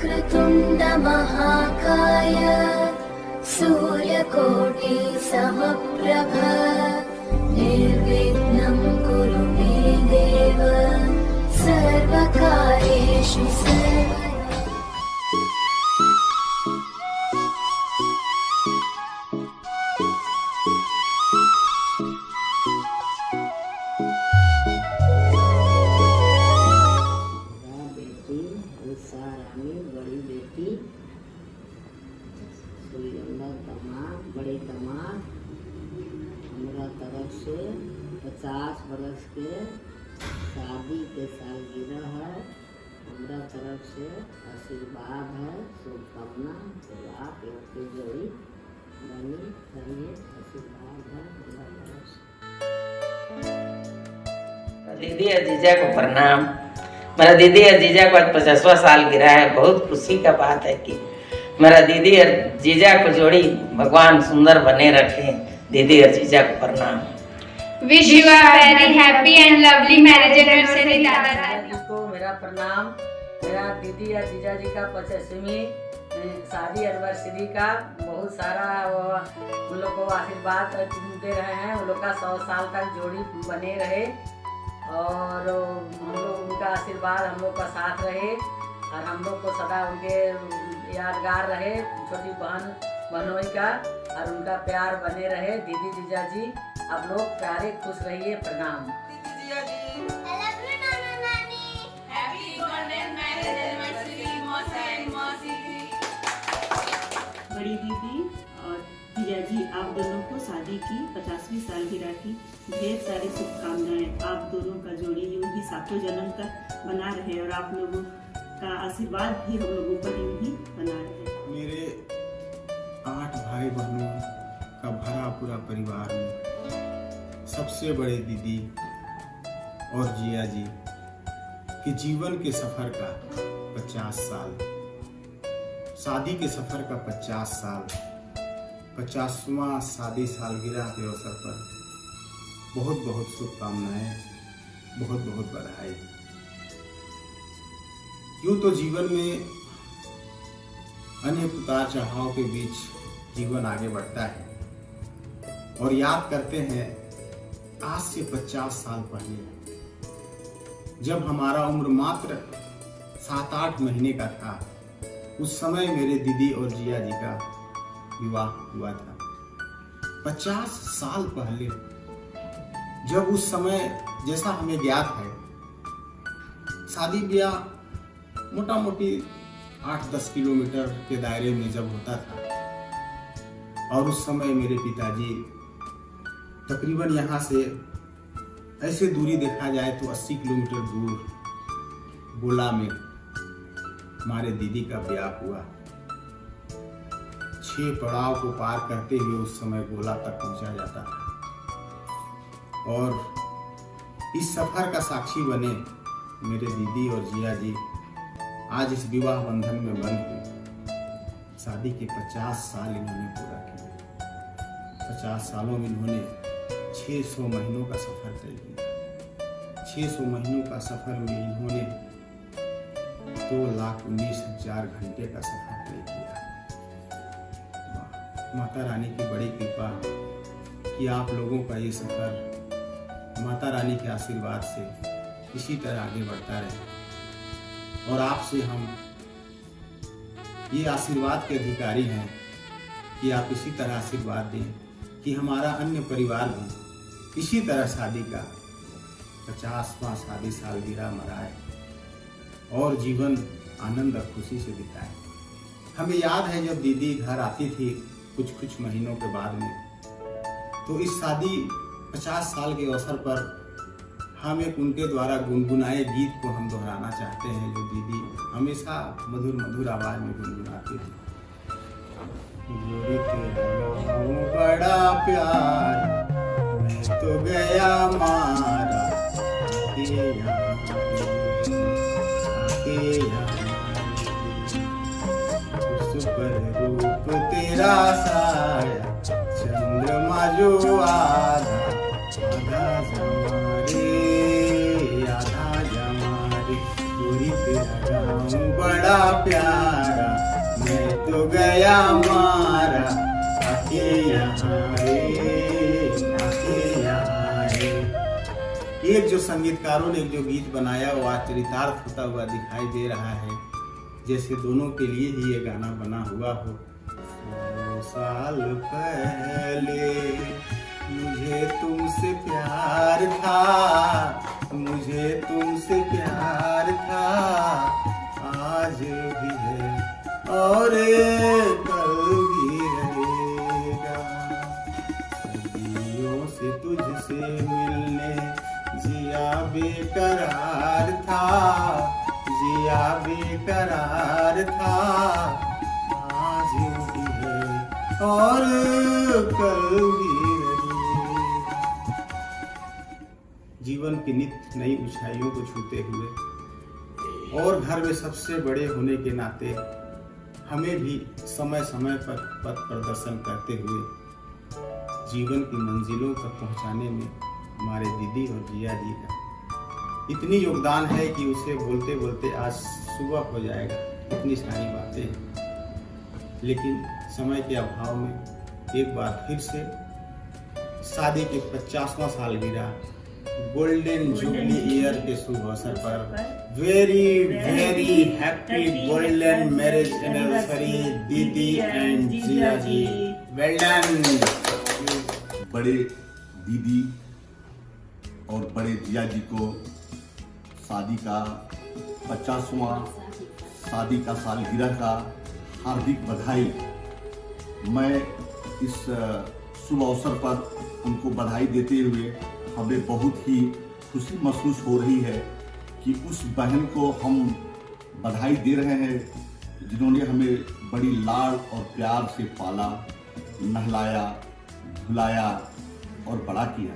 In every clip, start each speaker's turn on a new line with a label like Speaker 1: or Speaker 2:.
Speaker 1: वक्रतुण्ड महाकाय सूर्यकोटि समप्रभ निर्विघ्नं कुरु मे देव सर्वकार्येषु सर्वदा।
Speaker 2: बड़ी बेटी बड़े दामाद हमारा तरफ से 50 बरस के शादी के सालगिरह है। हमारा तरफ से आशीर्वाद है, शुभकामना आप लोग की जोड़ी बनी रहिए, आशीर्वाद है हमारा तरफ से।
Speaker 3: दीदी और जीजा को प्रणाम। मेरा दीदी और जीजा को आज 50वां साल गिरा है। बहुत खुशी का बात है कि मेरा दीदी और जीजा को जोड़ी भगवान सुंदर बने रखे। दीदी और जीजा को प्रणाम।
Speaker 4: Wish you a very happy and lovely marriage anniversary दादा दादी
Speaker 5: को मेरा प्रणाम। मेरा दीदी और जीजा जी का 50वीं शादी एनिवर्सरी का बहुत सारा उन लोग को आशीर्वाद दे रहे हैं। उन लोग का 100 साल तक जोड़ी बने रहे और हम लोग उनका आशीर्वाद हम लोग का साथ रहे और हम लोग को सदा उनके यादगार रहे। छोटी बहन बनोई का और उनका प्यार बने रहे। दीदी जीजा जी आप लोग प्यारे खुश रहिए। प्रणाम।
Speaker 6: बड़ी दीदी और जीजा जी आप दोनों को शादी की 50वीं सालगिरह की ढेर सारी शुभकामनाएं। आप दोनों का जोड़ी यूं ही सातों जन्म तक बना रहे और आप लोगों का आशीर्वाद भी हम लोगों पर यूं ही बना रहे।
Speaker 7: मेरे 8 भाई बहनों का भरा पूरा परिवार में सबसे बड़े दीदी और जिया जी के जीवन के सफर का 50 साल, शादी के सफर का 50 साल, 50वां शादी सालगिरह के अवसर पर बहुत बहुत शुभकामनाएं, बहुत बहुत बधाई। यूं तो जीवन में अनेक उतार चढ़ाव के बीच जीवन आगे बढ़ता है और याद करते हैं आज से 50 साल पहले जब हमारा उम्र मात्र 7-8 महीने का था। उस समय मेरे दीदी और जिया जी का विवाह हुआ था। 50 साल पहले जब उस समय जैसा हमें ज्ञात है शादी ब्याह मोटा मोटी 8-10 किलोमीटर के दायरे में जब होता था और उस समय मेरे पिताजी तकरीबन यहाँ से ऐसे दूरी देखा जाए तो 80 किलोमीटर दूर गोला में हमारे दीदी का ब्याह हुआ। 6 पड़ाव को पार करते हुए उस समय गोला तक पहुंचा जाता था और इस सफर का साक्षी बने मेरे दीदी और जिया जी आज इस विवाह बंधन में बंध के शादी के 50 साल इन्होंने पूरा किया। 50 सालों में इन्होंने 600 महीनों का सफर तय किया। 600 महीनों का सफर में इन्होंने 2,19,000 घंटे का सफर तय किया। माता रानी की बड़ी कृपा कि आप लोगों का ये सफर माता रानी के आशीर्वाद से इसी तरह आगे बढ़ता रहे और आपसे हम ये आशीर्वाद के अधिकारी हैं कि आप इसी तरह आशीर्वाद दें कि हमारा अन्य परिवार भी इसी तरह शादी का 50वां शादी सालगिरह मनाए और जीवन आनंद और खुशी से बिताए। हमें याद है जब दीदी घर आती थी कुछ महीनों के बाद में तो इस शादी 50 साल के अवसर पर हम एक उनके द्वारा गुनगुनाए गीत को हम दोहराना चाहते हैं जो दीदी हमेशा मधुर मधुर आवाज में गुनगुनाती थी। बड़ा प्यार मैं तो गया मारा उस पर रूप तेरा साया चंद्रमा जो आधा आधा जमारे पूरी तेरा गाँव बड़ा प्यार आया हमारा आके यहाँ रे, आके यहाँ रे। एक जो संगीतकारों ने जो गीत बनाया वो आज चरितार्थ होता हुआ दिखाई दे रहा है, जैसे दोनों के लिए ही ये गाना बना हुआ हो। 100 साल पहले मुझे तुमसे प्यार था, मुझे तुमसे प्यार था, आज भी है और कल भी रहेगा। सदियों से तुझसे मिलने जिया बेकरार था, जिया बेकरार था, आज भी है और कल भी रहेगा। जीवन की नित्य नई ऊंचाइयों को छूते हुए और घर में सबसे बड़े होने के नाते हमें भी समय समय पर पथ प्रदर्शन करते हुए जीवन की मंजिलों तक पहुंचाने में हमारे दीदी और जिया जी का इतनी योगदान है कि उसे बोलते बोलते आज सुबह हो जाएगा। इतनी सारी बातें हैं, लेकिन समय के अभाव में एक बार फिर से शादी के 50वां सालगिरह गोल्डन जुबली ईयर के शुभ अवसर पर very very happy golden marriage anniversary दीदी and Jiya ji. Well done.
Speaker 8: बड़े दीदी और बड़े जिया जी को शादी का 50वां शादी का सालगिरह का हार्दिक बधाई। मैं इस शुभ अवसर पर उनको बधाई देते हुए हमें बहुत ही खुशी महसूस हो रही है कि उस बहन को हम बधाई दे रहे हैं जिन्होंने हमें बड़ी लाड और प्यार से पाला, नहलाया, धुलाया और बड़ा किया।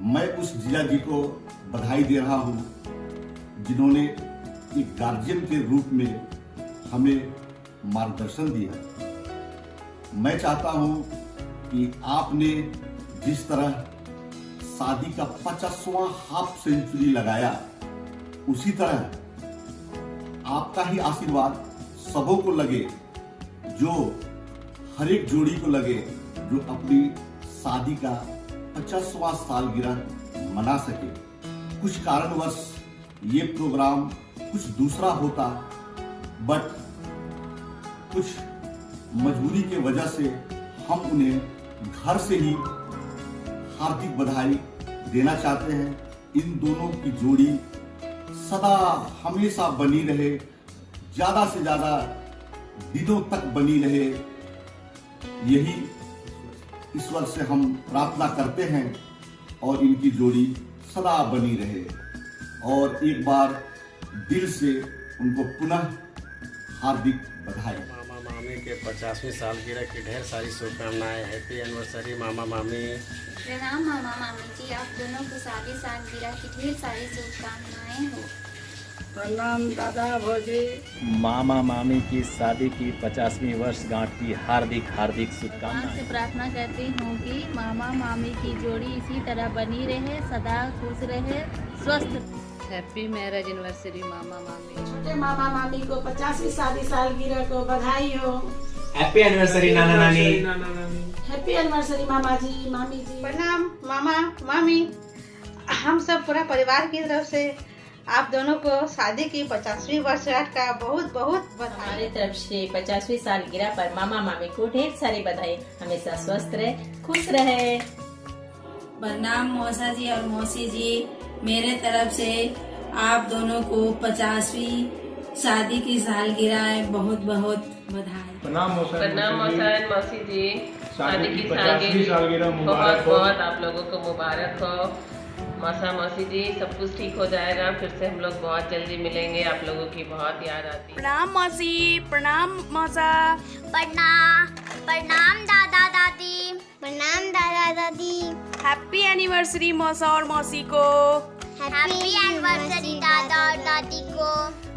Speaker 8: मैं उस जिया जी को बधाई दे रहा हूँ जिन्होंने एक गार्जियन के रूप में हमें मार्गदर्शन दिया। मैं चाहता हूँ कि आपने जिस तरह शादी का 50वां हाफ सेंचुरी लगाया, उसी तरह आपका ही आशीर्वाद सबों को लगे, जो हर एक जोड़ी को लगे जो अपनी शादी का 50वां सालगिरह मना सके। कुछ कारणवश ये प्रोग्राम कुछ दूसरा होता, बट कुछ मजबूरी के वजह से हम उन्हें घर से ही हार्दिक बधाई देना चाहते हैं। इन दोनों की जोड़ी सदा हमेशा बनी रहे, ज्यादा से ज्यादा दिनों तक बनी रहे, यही ईश्वर से हम प्रार्थना करते हैं और इनकी जोड़ी सदा बनी रहे। और एक बार दिल से उनको पुनः हार्दिक बधाई।
Speaker 9: मामा मामी के 50वीं सालगिरह की ढेर सारी शुभकामनाएं। हैप्पी एनिवर्सरी मामा मामी।
Speaker 10: प्रणाम मामा मामी जी, आप दोनों को शादी सालगिरह की ढेर सारी शुभकामनाएं हो।
Speaker 5: प्रणाम दादा भौजी।
Speaker 11: मामा मामी की शादी की 50वीं वर्षगांठ की हार्दिक हार्दिक
Speaker 12: भगवान
Speaker 11: शुभकामनाएं।
Speaker 12: से प्रार्थना करती हूँ कि मामा मामी की जोड़ी इसी तरह बनी रहे, सदा खुश रहे, स्वस्थ।
Speaker 13: हैप्पी मैरिज एनिवर्सरी मामा मामी।
Speaker 14: छोटे मामा मामी को 50वीं शादी सालगिरह को बधाई हो।
Speaker 15: हैप्पी एनिवर्सरी नाना नानी।
Speaker 14: हैप्पी एनिवर्सरी मामा जी, मामी जी।
Speaker 16: प्रणाम मामा मामी। हम सब पूरा परिवार की तरफ से आप दोनों को शादी की 50वीं वर्षगांठ का बहुत बहुत बधाई।
Speaker 17: हमारी तरफ से 50वीं सालगिरह पर मामा मामी को ढेर सारी बधाई। हमेशा स्वस्थ रहे, खुश रहे।
Speaker 18: प्रणाम मौसा जी और मौसी जी, मेरे तरफ से आप दोनों को 50वीं शादी की सालगिरह बहुत बहुत बधाई।
Speaker 19: प्रणाम मौसा एंड मौसी जी,
Speaker 9: शादी की 50वीं सालगिरह
Speaker 19: बहुत बहुत आप लोगों को मुबारक हो। मौसा मौसी जी, सब कुछ ठीक हो जाएगा। फिर से हम लोग बहुत जल्दी मिलेंगे। आप लोगों की बहुत याद आती है।
Speaker 20: प्रणाम मौसी, प्रणाम मौसा।
Speaker 21: प्रणाम दादा दादी। प्रणाम दादा दादी।
Speaker 20: हैप्पी एनिवर्सरी मौसा और मौसी को।
Speaker 21: हैप्पी एनिवर्सरी दादा और दादी को।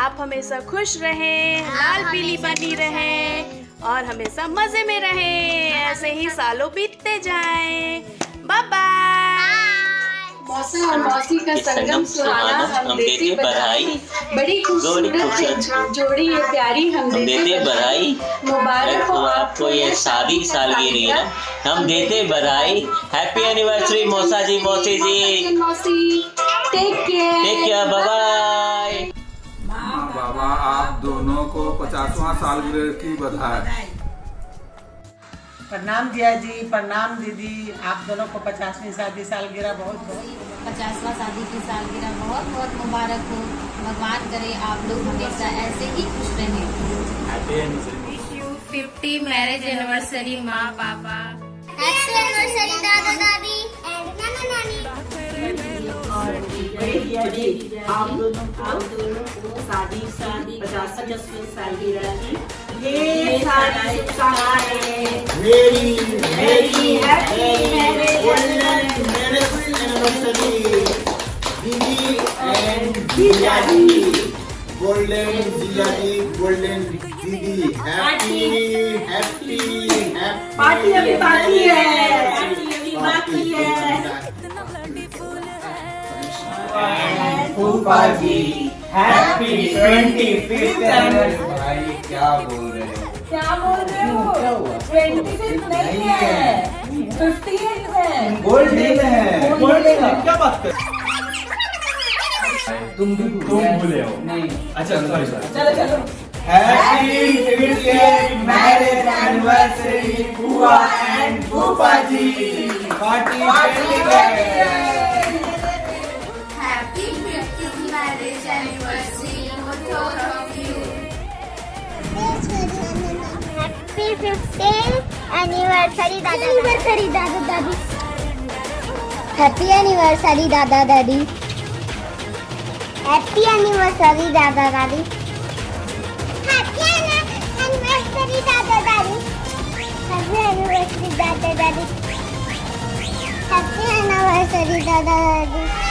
Speaker 20: आप हमेशा खुश रहें, लाल पीली बनी रहें और हमेशा मजे में रहें। ऐसे ही सालों बीतते जाएं। Bye bye.
Speaker 4: मौसा और मौसी का संगम सुहाना हम देते बधाई। बड़ी खूबसूरत जोड़ी ये प्यारी हम देते बधाई। मुबारक हो आपको ये शादी सालगिरह, हम देते बधाई। हैप्पी एनिवर्सरी मौसा जी, मौसी जी। मौसी टेक केयर, बाय बाय।
Speaker 1: बाबा आप दोनों को 50वां सालगिरह की बधाई।
Speaker 5: प्रणाम जिया जी, प्रणाम दीदी, आप दोनों को 50वीं शादी सालगिरह बहुत बहुत
Speaker 12: 50वां शादी की सालगिरह बहुत बहुत मुबारक हो। भगवान करे आप लोग हमेशा ऐसे ही खुश रहें।
Speaker 10: 50 मैरिज एनिवर्सरी माँ पापा। हैप्पी एनिवर्सरी दादा दादी एंड नाना नानी।
Speaker 6: आप दोनों को शादी 50वीं सालगिरह की ये सारी शुभकामनाएं।
Speaker 7: Very very happy marriage anniversary दीदी एंड जीजा जी। गोल्डन जीजा जी, गोल्डन दीदी। Happy happy happy.
Speaker 14: पार्टी अभी बाकी है।
Speaker 15: फूफा जी हैप्पी 25th एनिवर्सरी। भाई क्या बोल रहे हो?
Speaker 14: क्या बोल रहे हो? 25 नहीं है, 58 है।
Speaker 15: गोल्डन है, गोल्डन है, क्या बात कर? तुम भूले हो? नहीं। अच्छा सॉरी सॉरी।
Speaker 14: चलो
Speaker 15: हैप्पी 50th मैरिज एनिवर्सरी फूफा एंड फूफा जी। Party
Speaker 10: Happy 50th marriage anniversary both of you. Happy 50th anniversary दादा दादी। Happy anniversary दादा दादी। Happy anniversary दादा दादी। Happy anniversary दादा दादी। Happy anniversary दादा दादी। Happy anniversary दादा दादी।